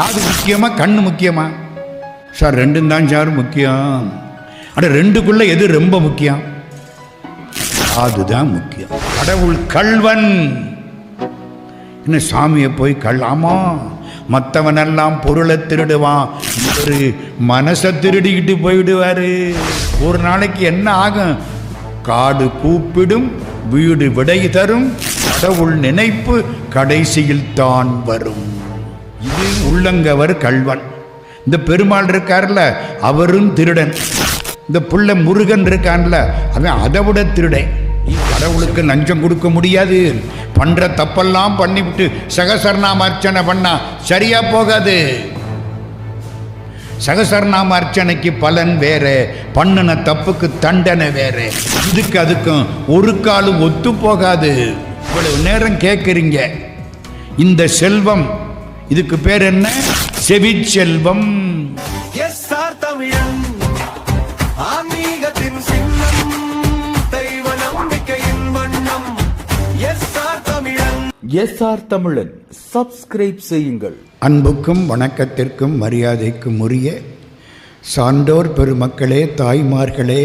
காது முக்கியமா கண்ணு முக்கியமா? சார் ரெண்டும் தான் சார் முக்கியம். அட ரெண்டுக்குள்ள எது ரொம்ப முக்கியம்? அதுதான் முக்கியம். கடவுள் கள்வன். என்ன சாமியை போய் ஆமா மற்றவனெல்லாம் பொருளை திருடுவான், ஒரு மனசை திருடிக்கிட்டு போயிடுவாரு. ஒரு நாளைக்கு என்ன ஆகும்? காடு கூப்பிடும், வீடு விடை தரும், கடவுள் நினைப்பு கடைசியில் தான் வரும். இது உள்ளங்கவர் கள்வன். இந்த பெருமாள் இருக்கார்ல அவரும் திருடன். இந்த புள்ள முருகன் இருக்கான்ல அவன் அதை விட திருடன். கடவுளுக்கு லஞ்சம் கொடுக்க முடியாது. பண்ற தப்பெல்லாம் பண்ணிவிட்டு சகசரநாம அர்ச்சனை பண்ணா சரியா போகாது. சகசரநாம அர்ச்சனைக்கு பலன் வேற, பண்ணின தப்புக்கு தண்டனை வேற. இதுக்கு அதுக்கும் ஒரு காலும் ஒத்து போகாது. இவ்வளவு நேரம் கேட்குறீங்க. இந்த செல்வம் இதுக்கு பேர் என்ன? செவிச்செல்வம். எஸ்ஆர் தமிழன் சப்ஸ்கிரைப் செய்யுங்கள். அன்புக்கும் வணக்கத்திற்கும் மரியாதைக்கும் உரிய சான்றோர் பெருமக்களே, தாய்மார்களே,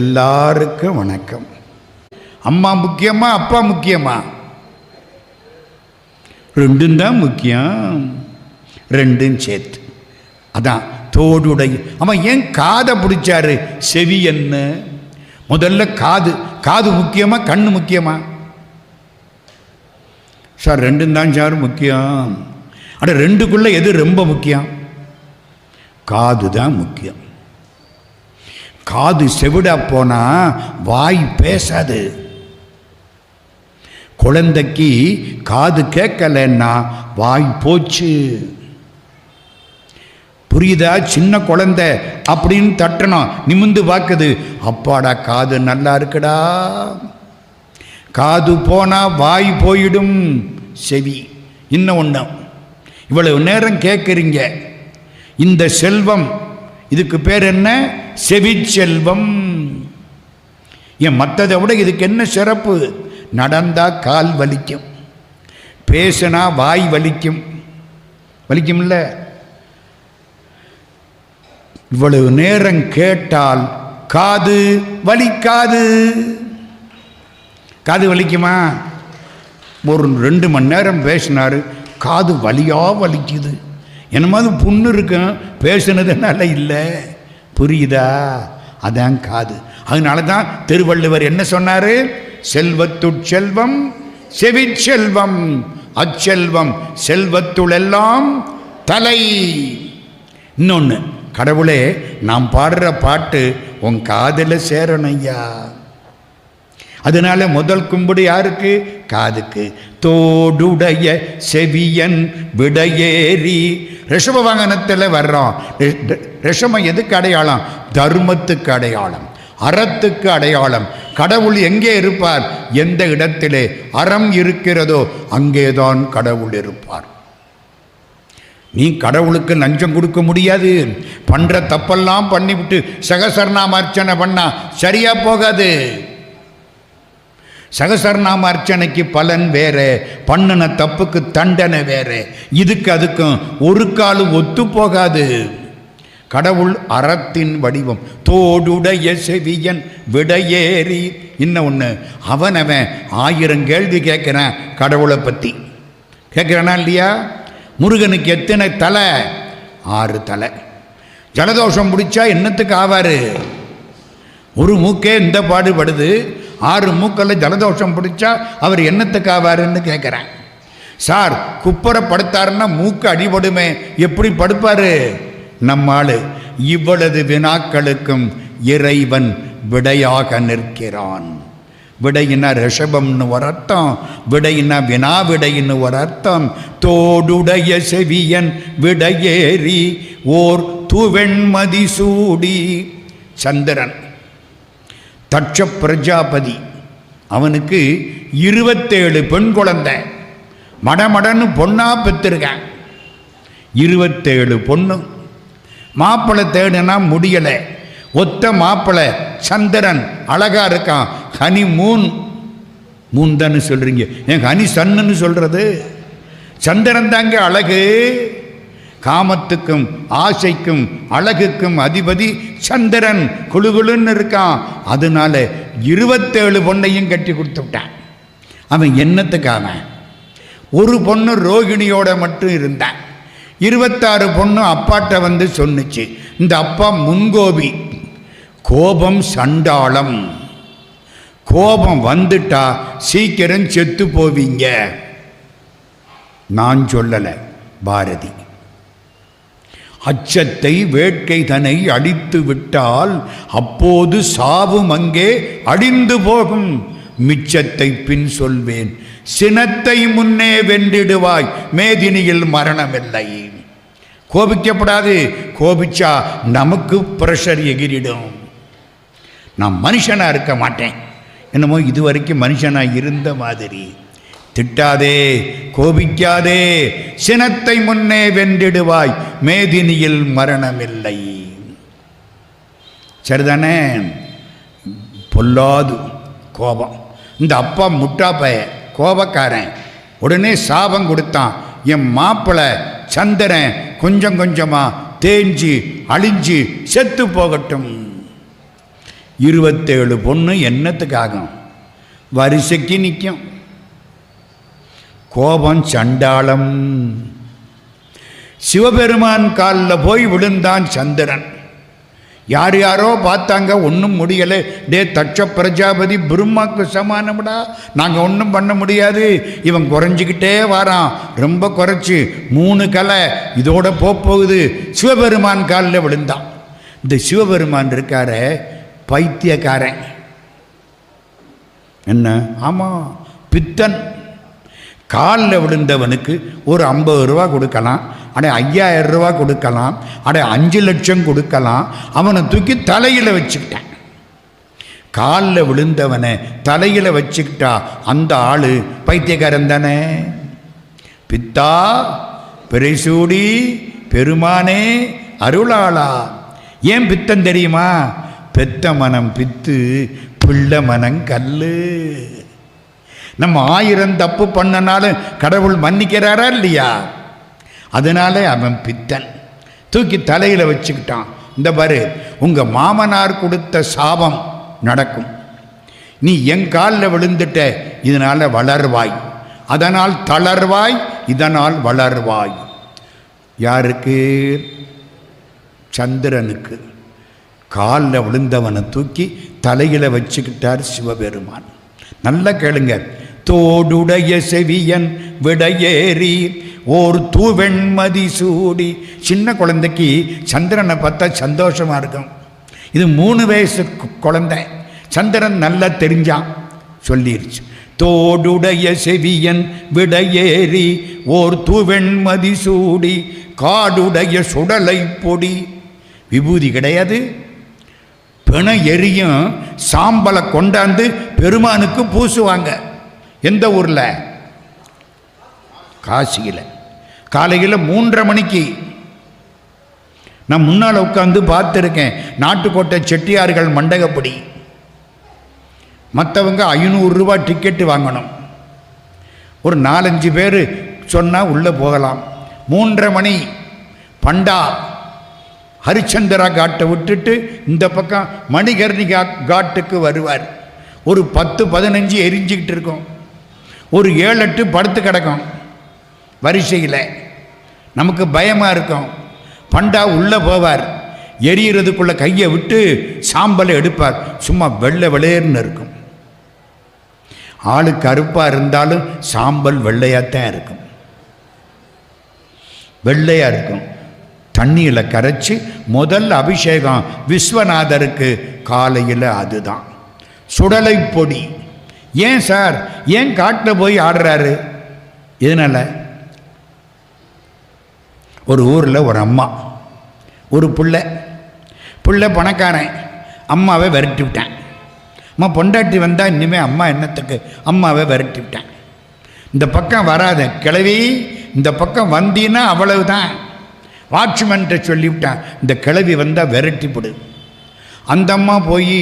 எல்லாருக்கும் வணக்கம். அம்மா முக்கியமா அப்பா முக்கியமா? ரெண்டும் தான் முக்கியம். ரெண்டும் சேர்த்து. அதான் தோடுடைய. அவன் ஏன் காதை பிடிச்சாரு? செவி என்ன? முதல்ல காது. காது முக்கியமா கண்ணு முக்கியமா? சார் ரெண்டும் தான் சார் முக்கியம். அட ரெண்டுக்குள்ள எது ரொம்ப முக்கியம்? காது தான் முக்கியம். காது செவிடா போனா வாய் பேசாது. குழந்தைக்கு காது கேட்கலன்னா வாய் போச்சு. புரியுதா? சின்ன குழந்தை அப்படின்னு தட்டணும், நிமிந்து பார்க்குது, அப்பாடா காது நல்லா இருக்குடா. காது போனா வாய் போயிடும். செவி இன்னும் ஒன்று. இவ்வளவு நேரம் கேட்குறீங்க. இந்த செல்வம் இதுக்கு பேர் என்ன? செவிச்செல்வம். ஏன் மற்றதை விட இதுக்கு என்ன சிறப்பு? நடந்தா கால் வலிக்கும், பேசினா வாய் வலிக்கும். வலிக்கும்ல? இவ்வளவு நேரம் கேட்டால் காது வலிக்காது. காது வலிக்குமா? ஒரு 2 மணி நேரம் பேசினாரு, காது வலியா வலிக்குது. என்னமாவது புண்ணு இருக்கும், பேசுனதுனால இல்லை. புரியுதா? அதான் காது. அதனால தான் திருவள்ளுவர் என்ன சொன்னாரு? செல்வத்துட்செல்வம் செவிச்செல்வம், அச்செல்வம் செல்வத்துளெல்லாம் தலை. இன்னொன்று, கடவுளே நாம் பாடுற பாட்டு உன் காதில் சேரணும் ஐயா. அதனால முதல் கும்பிடு யாருக்கு? காதுக்கு. தோடுடைய செவியன் விடையேறி. ரிஷப வாகனத்தில் வர்றோம். ரிஷபம் எதுக்கு அடையாளம்? தர்மத்துக்கு அடையாளம், அறத்துக்கு அடையாளம். கடவுள் எங்கே இருப்பார்? எந்த இடத்திலே அறம் இருக்கிறதோ அங்கேதான் கடவுள் இருப்பார். நீ கடவுளுக்கு லஞ்சம் கொடுக்க முடியாது. பண்ற தப்பெல்லாம் பண்ணிவிட்டு சகசரநாம அர்ச்சனை பண்ணா சரியா போகாது. சகசரநாம அர்ச்சனைக்கு பலன் வேற, பண்ணின தப்புக்கு தண்டனை வேற. இதுக்கு அதுக்கும் ஒரு காலும் ஒத்து போகாது. கடவுள் அறத்தின் வடிவம். தோடுடைய செவியன் விடையேறி. இன்னும் ஒன்று, அவன் 1000 கேள்வி கேட்குறான் கடவுளை பற்றி. கேட்குறானா இல்லையா? முருகனுக்கு எத்தனை தலை? 6 தலை. ஜலதோஷம் பிடிச்சா என்னத்துக்கு ஆவாரு? ஒரு மூக்கே இந்த பாடுபடுது, 6 மூக்கில் ஜலதோஷம் பிடிச்சா அவர் என்னத்துக்கு ஆவாருன்னு கேட்குறேன். சார் குப்பரை படுத்தாருன்னா மூக்கு அடிபடுமே, எப்படி படுப்பாரு நம்ம ஆளு? இவ்வளவு வினாக்களுக்கும் இறைவன் விடையாக நிற்கிறான். விடையினா ரிஷபம்னு ஒரு அர்த்தம், விடையினா வினா விடைன்னு ஒரு அர்த்தம். தோடுடைய செவியன் விடையேறி ஓர் துவெண்மதி சூடி. சந்திரன் தட்ச பிரஜாபதி, அவனுக்கு 27 பெண் குழந்தை. மடமடன்னு பொண்ணா பெற்றிருக்கான். 27 பொண்ணு. மாப்பிள்ளை தேடுனா முடியலை. ஒத்த மாப்பிள்ளை சந்திரன் அழகா இருக்கான். Honey Moon. மூன் தானே சொல்றீங்க, என் ஹனி சன்னு சொல்றது. சந்திரன் தாங்க அழகு. காமத்துக்கும் ஆசைக்கும் அழகுக்கும் அதிபதி சந்திரன். குழுகுழுன்னு இருக்கான். அதனால 27 பொண்ணையும் கட்டி கொடுத்து விட்டான். அவன் என்னத்துக்காக? ஒரு பொண்ணு ரோகிணியோட மட்டும் இருந்தான். 26 பொண்ணு அப்பாட்ட வந்து சொன்னுச்சு. இந்த அப்பா முன்கோபி. கோபம் சண்டாளம். கோபம் வந்துட்டா சீக்கிரம் செத்து போவீங்க. நான் சொல்லலை, பாரதி. அச்சத்தை வேட்கை தன்னை அடித்து விட்டால் அப்போது சாவும் அங்கே அடிந்து போகும். மிச்சத்தை பின் சொல்வேன், சினத்தை முன்னே வென்றிடுவாய், மேதினியில் மரணமில்லை. கோபிக்கப்படாது. கோபிச்சா நமக்கு பிரஷர் எகிரிடும். நான் மனுஷனா இருக்க மாட்டேன். என்னமோ இதுவரைக்கும் மனுஷனா இருந்த மாதிரி. திட்டாதே, கோபிக்காதே, சினத்தை முன்னே வென்றிடுவாய், மேதினியில் மரணமில்லை. சரிதானே? பொல்லாது கோபம். இந்த அப்பா முட்டாப்பைய கோபக்காரன். உடனே சாபம் கொடுத்தான். என் மாப்பிள்ளை சந்திரன் கொஞ்சம் கொஞ்சமா தேஞ்சு அழிஞ்சு செத்து போகட்டும். 27 பொண்ணு என்னத்துக்காகும்? வரிசைக்கு நிற்கும். கோபம் சண்டாளம். சிவபெருமான் காலில் போய் விழுந்தான் சந்திரன். யார் யாரோ பார்த்தாங்க, ஒன்றும் முடியலை. டே தட்ச பிரஜாபதி பிரம்மாக்கு சமானம்டா, நாங்கள் ஒன்றும் பண்ண முடியாது. இவன் குறைஞ்சிக்கிட்டே வாரான். ரொம்ப குறைச்சி 3 கலை இதோட போகுது. சிவபெருமான் காலில் விழுந்தான். இந்த சிவபெருமான் இருக்கார பைத்தியக்காரன். என்ன? ஆமாம், பித்தன். காலில் விழுந்தவனுக்கு ஒரு 50 ரூபா கொடுக்கலாம், அடே 5000 ரூபா கொடுக்கலாம், அடே 5 லட்சம் கொடுக்கலாம். அவனை தூக்கி தலையில் வச்சுக்கிட்டான். காலில் விழுந்தவனை தலையில் வச்சுக்கிட்டா அந்த ஆள் பைத்தியக்காரன் தானே. பித்தா பிறைசூடி பெருமானே அருளாளா. ஏன் பித்தம் தெரியுமா? பெத்த மனம் பித்து, பிள்ளை மனம் கல்லு. நம்ம 1000 தப்பு பண்ணனாலும் கடவுள் மன்னிக்கிறாரா இல்லையா? அதனால அவன் பித்தன். தூக்கி தலையில் வச்சுக்கிட்டான். இந்த பாரு, உங்கள் மாமனார் கொடுத்த சாபம் நடக்கும். நீ என் காலில் விழுந்துட்ட, இதனால் வளர்வாய், அதனால் தளர்வாய், இதனால் வளர்வாய். யாருக்கு? சந்திரனுக்கு. காலில் விழுந்தவனை தூக்கி தலையில் வச்சுக்கிட்டார் சிவபெருமான். நல்லா கேளுங்க. தோடுடைய செவியன் விடையேறி ஓர் தூவெண்மதி சூடி. சின்ன குழந்தைக்கு சந்திரனை பார்த்தா சந்தோஷமா இருக்கும். இது 3 வயசு குழந்தை. சந்திரன் நல்லா தெரிஞ்சான், சொல்லிருச்சு. தோடுடைய செவியன் விடையேறி ஓர் தூவெண்மதி சூடி காடுடைய சுடலை பொடி. விபூதி கிடையாது, பிண எரியும் சாம்பலை கொண்டாந்து பெருமானுக்கு பூசுவாங்க. எந்த ஊரில்? காசியில். காலையில் 3:30 மணிக்கு. நான் முன்னால் உட்காந்து பார்த்துருக்கேன். நாட்டுக்கோட்டை செட்டியார்கள் மண்டகப்படி. மற்றவங்க 500 ரூபா டிக்கெட்டு வாங்கணும். ஒரு 4-5 பேர் சொன்னால் உள்ளே போகலாம். 3:30 மணி பண்டா ஹரிச்சந்திரா காட்டை விட்டுட்டு இந்த பக்கம் மணிகர்ணி காட்டுக்கு வருவார். ஒரு 10-15 எரிஞ்சிக்கிட்டு இருக்கும். ஒரு 7-8 படுத்து கிடக்கும் வரிசையில். நமக்கு பயமாக இருக்கும். பண்டா உள்ளே போவார். எரியறதுக்குள்ளே கையை விட்டு சாம்பலை எடுப்பார். சும்மா வெள்ளை வெளையர்னு இருக்கும். ஆளு கருப்பாக இருந்தாலும் சாம்பல் வெள்ளையாகத்தான் இருக்கும். வெள்ளையாக இருக்கும். தண்ணியில் கரைச்சி முதல் அபிஷேகம் விஸ்வநாதருக்கு காலையில். அதுதான் சுடலை பொடி. ஏன் சார், ஏன் காட்டில் போய் ஆடுறாரு? இதனால் ஒரு ஊரில் ஒரு அம்மா, ஒரு பிள்ளை பணக்காரன். அம்மாவை விரட்டி விட்டேன். அம்மா பொண்டாட்டி வந்தால் இனிமேல் அம்மா என்னத்துக்கு? அம்மாவை விரட்டி விட்டேன். இந்த பக்கம் வராத கிளவி, இந்த பக்கம் வந்தீன்னா அவ்வளவுதான். வாட்ச்மேன்ட்ட சொல்லிவிட்டான், இந்த கிளவி வந்தால் விரட்டிப்படு. அந்த அம்மா போய்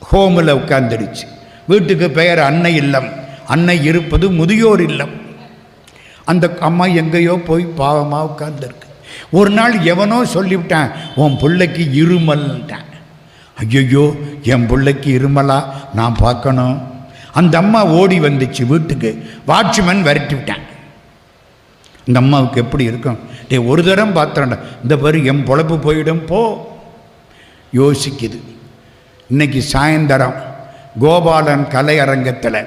ஹோமில் உட்காந்துடுச்சு. வீட்டுக்கு பெயர் அன்னை இல்லம். அன்னை இருப்பது முதியோர் இல்லம். அந்த அம்மா எங்கேயோ போய் பாவமாக உட்கார்ந்துருக்கு. ஒரு நாள் எவனோ சொல்லிவிட்டான், உன் பிள்ளைக்கு இருமல்ட்டான். ஐயோ, என் பிள்ளைக்கு இருமலா, நான் பார்க்கணும். அந்த அம்மா ஓடி வந்துச்சு வீட்டுக்கு. வாட்ச்மேன் விரட்டி விட்டான். இந்த அம்மாவுக்கு எப்படி இருக்கும்? ஒரு தரம் பார்த்துறேன்டா, இந்த பாரு என் பொழப்பு போயிடும் போ. யோசிக்குது. இன்னைக்கு சாயந்தரம் கோபாலன் கலையரங்கத்தில்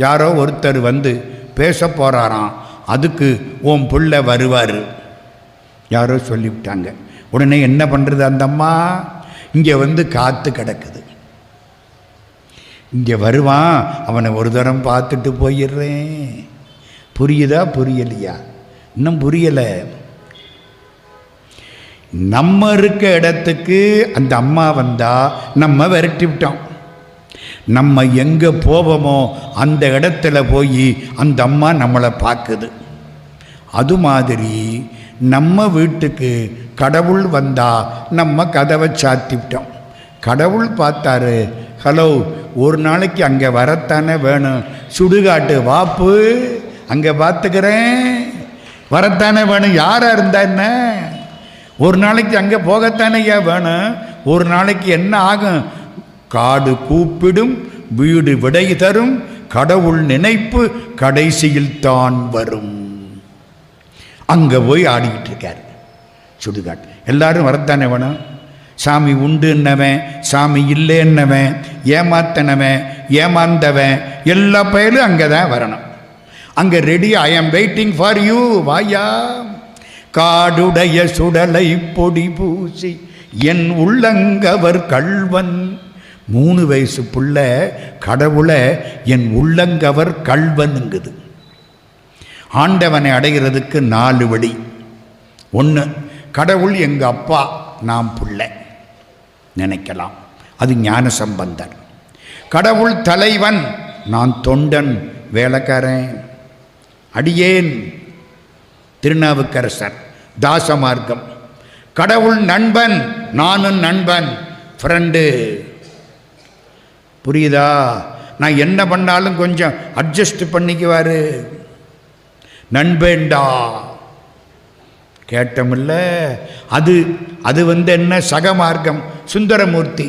யாரோ ஒருத்தர் வந்து பேச போகிறாராம். அதுக்கு உன் பிள்ளை வருவார் யாரோ சொல்லிவிட்டாங்க. உடனே என்ன பண்ணுறது? அந்த அம்மா இங்கே வந்து காத்து கிடக்குது. இங்கே வருவான், அவனை ஒரு தரம் பார்த்துட்டு போயிடுறேன். புரியுதா புரியலையா? இன்னும் புரியலை. நம்ம இருக்க இடத்துக்கு அந்த அம்மா வந்தால் நம்ம விரட்டி விட்டோம். நம்ம எங்கே போவோமோ அந்த இடத்துல போய் அந்த அம்மா நம்மளை பார்க்குது. அது மாதிரி நம்ம வீட்டுக்கு கடவுள் வந்தால் நம்ம கதவை சாத்திவிட்டோம். கடவுள் பார்த்தாரு, ஹலோ, ஒரு நாளைக்கு அங்கே வரத்தானே வேணும், சுடுகாட்டு வாப்பு, அங்கே பார்த்துக்கிறேன், வரத்தானே வேணும். யாராக இருந்தா என்ன, ஒரு நாளைக்கு அங்கே போகத்தானே ஏன் வேணும். ஒரு நாளைக்கு என்ன ஆகும்? காடு கூப்பிடும், வீடு விடை தரும், கடவுள் நினைப்பு கடைசியில் தான் வரும். அங்கே போய் ஆடிக்கிட்டு இருக்கார் சுடுகாட்டு. எல்லாரும் வரத்தானே வேணும். சாமி உண்டு என்னவன், சாமி இல்லை என்னவன், ஏமாத்தனவன், ஏமாந்தவன், எல்லா பயலும் அங்கே தான் வரணும். அங்கே ரெடி, ஐ ஆம் வெயிட்டிங் ஃபார் யூ, வாயா. காடுடைய சுடலை பொடி பூசி என் உள்ளங்கவர் கள்வன். 3 வயசு புள்ள கடவுளை என் உள்ளங்கவர் கள்வனுங்குது. ஆண்டவனை அடைகிறதுக்கு 4 வழி. 1, கடவுள் எங்கள் அப்பா, நான் பிள்ளை நினைக்கலாம், அது ஞான சம்பந்தர். கடவுள் தலைவன், நான் தொண்டன், வேலைக்காரன், அடியேன், திருநாவுக்கரசர், தாசமார்க்கம். கடவுள் நண்பன், நானும் நண்பன், ஃப்ரெண்டு. புரியுதா? நான் என்ன பண்ணாலும் கொஞ்சம் அட்ஜஸ்ட் பண்ணிக்குவாரு, நண்பேண்டா. கேட்டமில்ல. அது என்ன சகமார்க்கம், சுந்தரமூர்த்தி.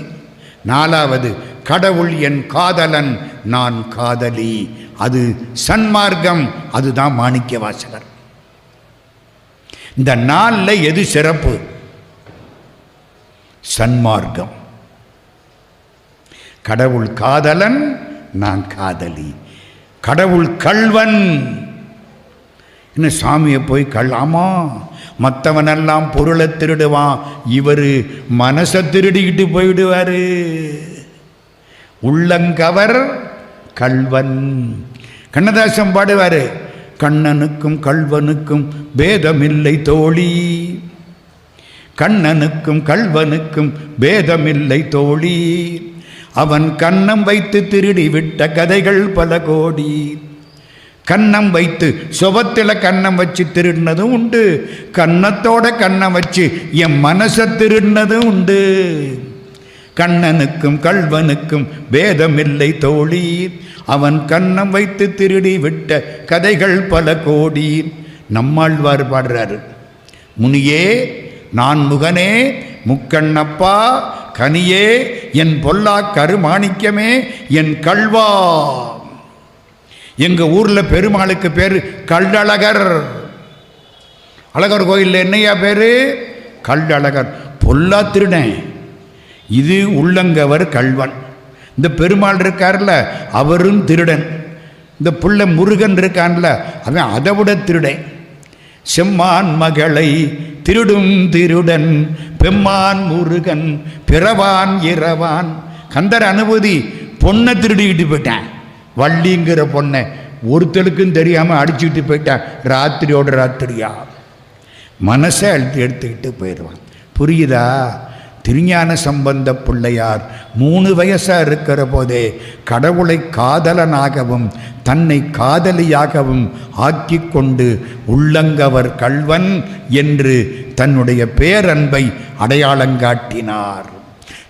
4வது, கடவுள் என் காதலன், நான் காதலி, அது சன்மார்க்கம், அதுதான் மாணிக்க வாசகர். இந்த 4ல் எது சிறப்பு? சன்மார்க்கம். கடவுள் காதலன், நான் காதலி. கடவுள் கள்வன். இன்னும் சாமியை போய் ஆமா, மற்றவனெல்லாம் பொருளை திருடுவான், இவர் மனசை திருடிக்கிட்டு போயிடுவார். உள்ளங்கவர் கள்வன். கண்ணதாசன் பாடுவார், கண்ணனுக்கும் கள்வனுக்கும் பேதமில்லை தோழி, கண்ணனுக்கும் கள்வனுக்கும் பேதமில்லை தோழி, அவன் கன்னம் வைத்து திருடி விட்ட கதைகள் பல கோடி. கன்னம் வைத்து சுபத்தில் கன்னம் வச்சு திருடினதும் உண்டு, கன்னத்தோட கன்னம் வச்சு என் மனசை திருடினதும் உண்டு. கண்ணனுக்கும் கள்வனுக்கும் பேதமில்லை தோழி, அவன் கன்னம் வைத்து திருடி விட்ட கதைகள் பல கோடி. நம்மாழ்வார் பாடுறாரு, முனியே நான் முகனே முக்கண்ணப்பா கனியே என் பொல்லா கருமாணிக்கமே என் கள்வா. எங்கள் ஊரில் பெருமாளுக்கு பேர் கள்ளழகர். அழகர் கோயிலில் என்னையா பேர்? கள்ளழகர். பொல்லா திருடன். இது உள்ளங்கவர் கள்வன். இந்த பெருமாள் இருக்கார்ல, அவரும் திருடன். இந்த புள்ள முருகன் இருக்கான்ல, அவன் அதை விட திருடன். செம்மான் மகளை திருடும் திருடன், பெம்மான் முருகன் பிறவான் இரவான். கந்தர் அனுபூதி. பொண்ணை திருடிக்கிட்டு போயிட்டான், வள்ளிங்கிற பொண்ணை ஒருத்தருக்கும் தெரியாமல் அடிச்சுக்கிட்டு போயிட்டான். ராத்திரியோட ராத்திரியா மனசை எடுத்துக்கிட்டு போயிடுவான். புரியுதா? திருஞான சம்பந்த பிள்ளையார் 3 வயசாக இருக்கிற போதே கடவுளை காதலனாகவும் தன்னை காதலியாகவும் ஆக்கி கொண்டு உள்ளங்கவர் கள்வன் என்று தன்னுடைய பேரன்பை அடையாளங்காட்டினார்.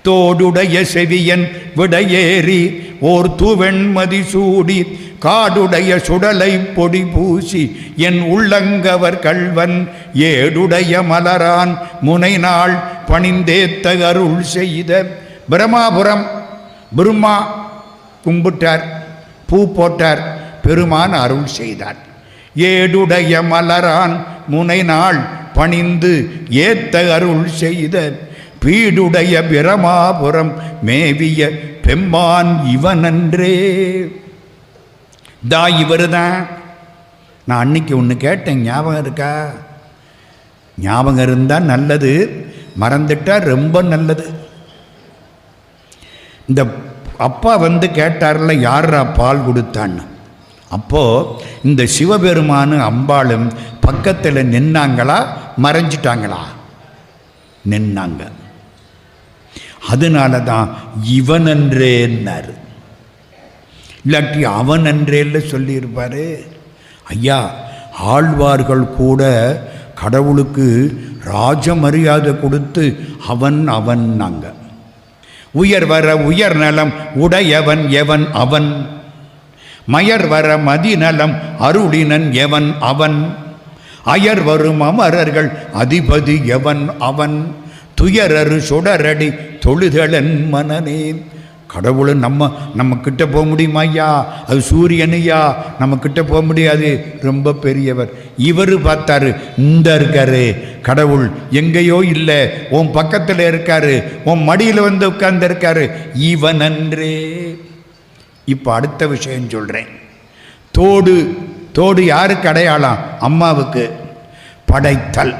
தோடுடைய செவியன் விடையேறி ஓர் தூவெண்மதி சூடி காடுடைய சுடலை பொடி பூசி என் உள்ளங்கவர் கள்வன் ஏடுடைய மலரான் முனைநாள் பணிந்தேத்த அருள் செய்த. பிரமாபுரம் பிரம்மா கும்பிட்டார், பூ போட்டார், பெருமான் அருள் செய்தார். ஏடுடைய மலரான் முனைநாள் பணிந்து ஏத்த அருள் செய்த பீடுடைய பிரமாபுரம் மேவிய பெம்மான் இவனன்றே. இவரு தான். நான் அன்னைக்கு ஒன்று கேட்டேன், ஞாபகம் இருக்கா? ஞாபகம் இருந்தால் நல்லது, மறந்துட்டா ரொம்ப நல்லது. இந்த அப்பா வந்து கேட்டார்ல, யாரா பால் கொடுத்தான்னு. அப்போது இந்த சிவபெருமானு அம்பாளும் பக்கத்தில் நின்னாங்களா மறைஞ்சிட்டாங்களா? நின்னாங்க. அதனால தான் இவனன்றேன்னாரு, இல்லாட்டி அவனன்றேன்னு சொல்லியிருப்பாரு. ஐயா, ஆழ்வார்கள் கூட கடவுளுக்கு ராஜ மரியாதை கொடுத்து அவன் அவன்னாங்க. உயர் வர உயர் நலம் உடையவன் எவன் அவன், மயர் வர மதிநலம் அருளினன் எவன் அவன், அயர் வரும் அமரர்கள் அதிபதி எவன் அவன், துயரரு சுடரடி தொழுதலன் மனனே. கடவுளை நம்ம கிட்ட போக முடியுமா ஐயா? அது சூரியனையா, நம்ம கிட்ட போக முடியாது, ரொம்ப பெரியவர். இவர் பார்த்தாரு, இந்த இருக்காரு கடவுள், எங்கேயோ இல்லை, உன் பக்கத்தில் இருக்காரு, உன் மடியில் வந்து உட்கார்ந்து இருக்காரு, இவனன்றே. இப்போ அடுத்த விஷயம் சொல்கிறேன். தோடு யாருக்கு அடையாளம்? அம்மாவுக்கு. படைத்தல்,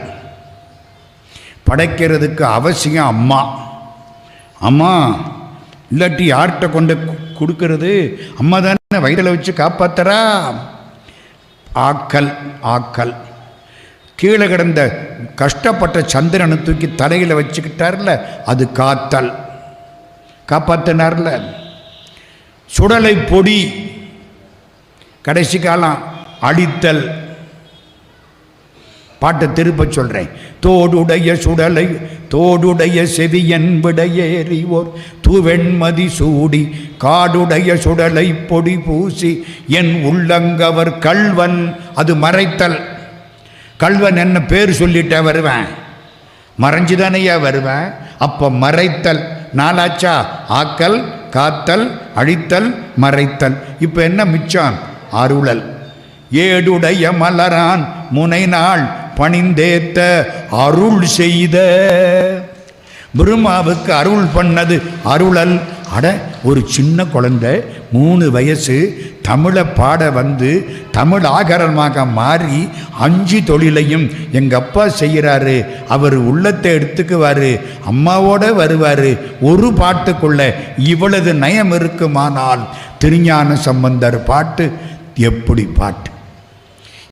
படைக்கிறதுக்கு அவசியம் அம்மா. அம்மா இல்லாட்டி யார்கிட்ட கொண்டு கொடுக்கறது? அம்மா தானே வயிறில் வச்சு காப்பாத்துறா. ஆக்கல் கீழே கிடந்த கஷ்டப்பட்ட சந்திரனை தூக்கி தலையில் வச்சுக்கிட்டார்ல, அது காத்தல், காப்பாத்தினார்ல. சுடலை பொடி கடைசி காலம் அடித்தல். பாட்டை திருப்ப சொல்றேன். தோடுடைய சுடலை தோடுடைய செவியன் விடையேறி ஓர் தூவெண்மதி சூடி காடுடைய சுடலை பொடி பூசி என் உள்ளங்கவர் கள்வன். அது மறைத்தல். கள்வன் என்ன பேர் சொல்லிட்டே வருவேன், மறைஞ்சுதானையா வருவேன். அப்போ மறைத்தல் நாளாச்சா? ஆக்கல், காத்தல், அழித்தல், மறைத்தல். இப்போ என்ன மிச்சம்? அருளல். ஏடுடைய மலரான் முனைநாள் பணிந்தேத்த அருள் செய்த. பிரம்மாவுக்கு அருள் பண்ணது அருளல். அட, ஒரு சின்ன குழந்தை 3 வயசு தமிழை பாட வந்து தமிழ் ஆகரமாக மாறி 5 தொழிலையும் எங்கள் அப்பா செய்கிறாரு. அவர் உள்ளத்தை எடுத்துக்குவார், அம்மாவோட வருவார். ஒரு பாட்டுக்குள்ள இவ்வளவு நயம் இருக்குமானால் திருஞான சம்பந்தர் பாட்டு எப்படி பாட்டு?